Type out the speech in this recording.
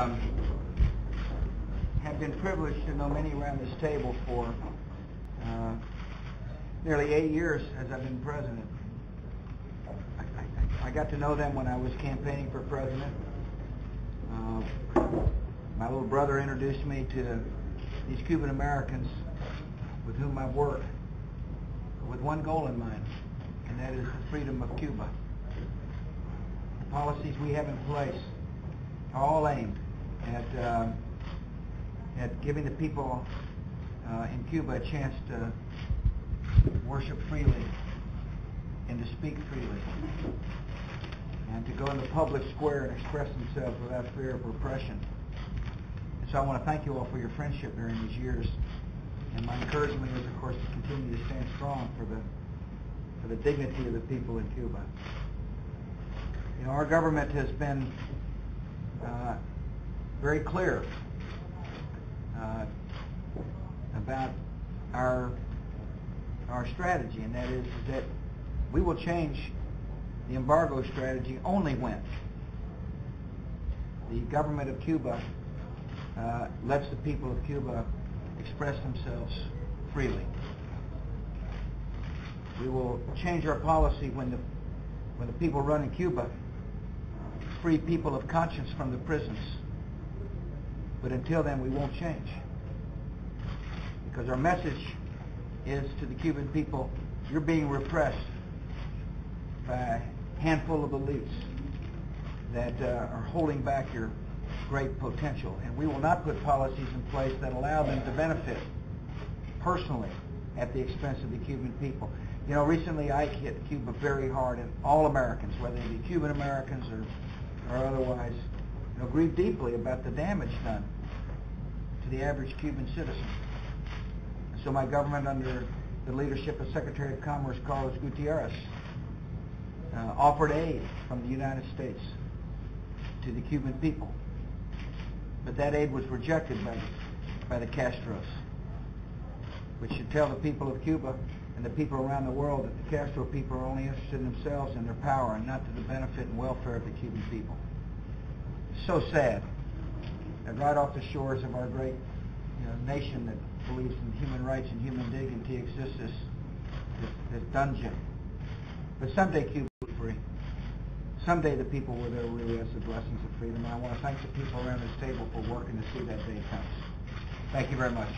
Have been privileged to know many around this table for nearly 8 years as I've been president. I got to know them when I was campaigning for president. My little brother introduced me to these Cuban Americans with whom I've worked with one goal in mind, and that is the freedom of Cuba. The policies we have in place are all aimed at giving the people in Cuba a chance to worship freely and to speak freely and to go in the public square and express themselves without fear of repression. And so I want to thank you all for your friendship during these years, and my encouragement is, of course, to continue to stand strong for the dignity of the people in Cuba. You know, our government has been very clear about our strategy, and that is that we will change the embargo strategy only when the government of Cuba lets the people of Cuba express themselves freely. We will change our policy when the people running Cuba free people of conscience from the prisons. But until then, we won't change. Because our message is to the Cuban people: you're being repressed by a handful of elites that are holding back your great potential. And we will not put policies in place that allow them to benefit personally at the expense of the Cuban people. You know, recently Ike hit Cuba very hard, and all Americans, whether they be Cuban Americans or otherwise, grieve deeply about the damage done to the average Cuban citizen. And so my government, under the leadership of Secretary of Commerce Carlos Gutierrez, offered aid from the United States to the Cuban people. But that aid was rejected by the Castros, which should tell the people of Cuba and the people around the world that the Castro people are only interested in themselves and their power, and not to the benefit and welfare of the Cuban people. So sad that right off the shores of our great nation that believes in human rights and human dignity exists this dungeon. But someday Cuba will be free. Someday the people will there realize the blessings of freedom. And I want to thank the people around this table for working to see that day comes. Thank you very much.